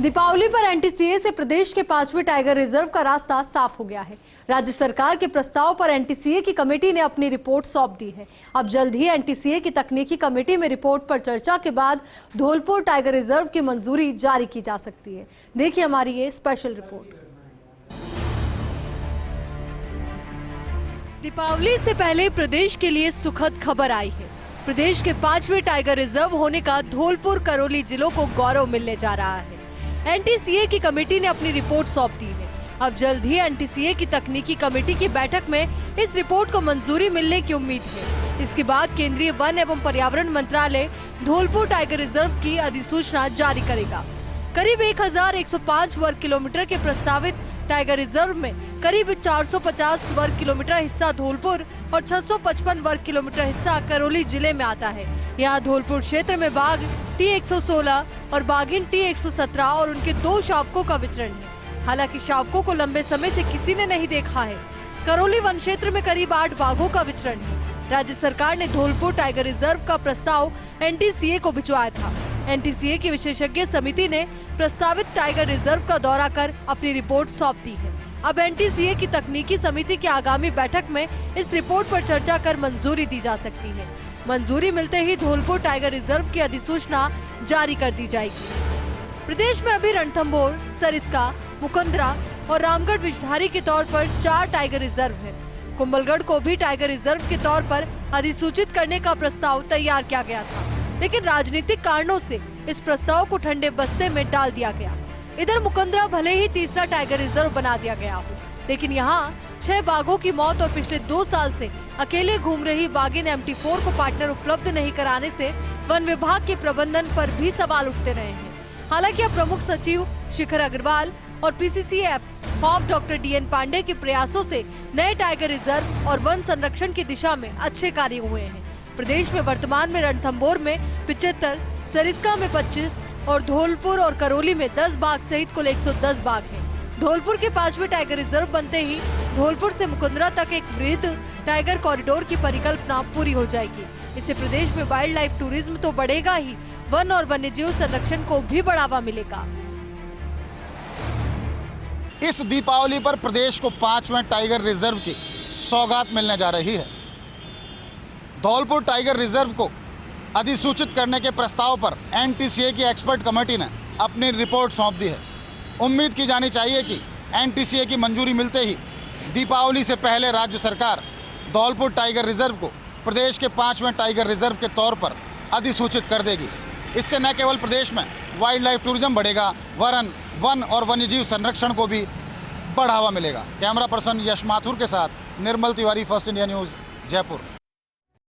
दीपावली पर एनटीसीए से प्रदेश के 5वें टाइगर रिजर्व का रास्ता साफ हो गया है। राज्य सरकार के प्रस्ताव पर एनटीसीए की कमेटी ने अपनी रिपोर्ट सौंप दी है। अब जल्द ही एनटीसीए की तकनीकी कमेटी में रिपोर्ट पर चर्चा के बाद धौलपुर टाइगर रिजर्व की मंजूरी जारी की जा सकती है। देखिए हमारी ये स्पेशल रिपोर्ट। दीपावली से पहले प्रदेश के लिए सुखद खबर आई है। प्रदेश के 5वें टाइगर रिजर्व होने का धौलपुर करौली जिलों को गौरव मिलने जा रहा है। एनटीसीए की कमेटी ने अपनी रिपोर्ट सौंप दी है। अब जल्द ही एनटीसीए की तकनीकी कमेटी की बैठक में इस रिपोर्ट को मंजूरी मिलने की उम्मीद है। इसके बाद केंद्रीय वन एवं पर्यावरण मंत्रालय धौलपुर टाइगर रिजर्व की अधिसूचना जारी करेगा। करीब 1105 वर्ग किलोमीटर के प्रस्तावित टाइगर रिजर्व में करीब 450 वर्ग किलोमीटर हिस्सा धौलपुर और 655 वर्ग किलोमीटर हिस्सा करौली जिले में आता है। यहाँ धौलपुर क्षेत्र में बाघ T116 और बाघिन T117 और उनके 2 शावकों का विचरण है। हालांकि शावकों को लंबे समय से किसी ने नहीं देखा है। करौली वन क्षेत्र में करीब 8 बाघों का विचरण है। राज्य सरकार ने धौलपुर टाइगर रिजर्व का प्रस्ताव एनटीसीए को भिजवाया था। एनटीसीए की विशेषज्ञ समिति ने प्रस्तावित टाइगर रिजर्व का दौरा कर अपनी रिपोर्ट सौंप दी है। अब एनटीसीए की तकनीकी समिति की आगामी बैठक में इस रिपोर्ट पर चर्चा कर मंजूरी दी जा सकती है। मंजूरी मिलते ही धौलपुर टाइगर रिजर्व की अधिसूचना जारी कर दी जाएगी। प्रदेश में अभी रणथंभौर, सरिस्का, मुकुंदरा और रामगढ़ विषधारी के तौर पर 4 टाइगर रिजर्व है। कुंभलगढ़ को भी टाइगर रिजर्व के तौर पर अधिसूचित करने का प्रस्ताव तैयार किया गया था, लेकिन राजनीतिक कारणों से इस प्रस्ताव को ठंडे बस्ते में डाल दिया गया। इधर मुकुंदरा भले ही तीसरा टाइगर रिजर्व बना दिया गया हो, लेकिन यहाँ 6 बाघों की मौत और पिछले 2 साल से अकेले घूम रही बाघिन MT4 को पार्टनर उपलब्ध नहीं कराने से वन विभाग के प्रबंधन पर भी सवाल उठते रहे हैं। हालांकि अब प्रमुख सचिव शिखर अग्रवाल और PCCF हॉप डॉक्टर DN पांडे के प्रयासों से नए टाइगर रिजर्व और वन संरक्षण की दिशा में अच्छे कार्य हुए हैं। प्रदेश में वर्तमान में रणथंभौर में 75, सरिस्का में 25 और धौलपुर और करौली में 10 बाघ सहित कुल 110 बाघ हैं। धौलपुर के 5वें टाइगर रिजर्व बनते ही धौलपुर से मुकुंदरा तक एक वृहद टाइगर कॉरिडोर की परिकल्पना पूरी हो जाएगी। इससे प्रदेश में वाइल्ड लाइफ टूरिज्म तो बढ़ेगा ही, वन और वन्यजीव संरक्षण को भी बढ़ावा मिलेगा। इस दीपावली पर प्रदेश को 5वें टाइगर रिजर्व की सौगात मिलने जा रही है। धौलपुर टाइगर रिजर्व को अधिसूचित करने के प्रस्ताव पर एनटीसीए की एक्सपर्ट कमेटी ने अपनी रिपोर्ट सौंप दी है। उम्मीद की जानी चाहिए कि एनटीसीए की मंजूरी मिलते ही दीपावली से पहले राज्य सरकार धौलपुर टाइगर रिजर्व को प्रदेश के 5वें टाइगर रिजर्व के तौर पर अधिसूचित कर देगी। इससे न केवल प्रदेश में वाइल्ड लाइफ टूरिज्म बढ़ेगा, वरन वन और वन्यजीव संरक्षण को भी बढ़ावा मिलेगा। कैमरा पर्सन यश माथुर के साथ Nirmal Tiwari, first India news, Jaipur.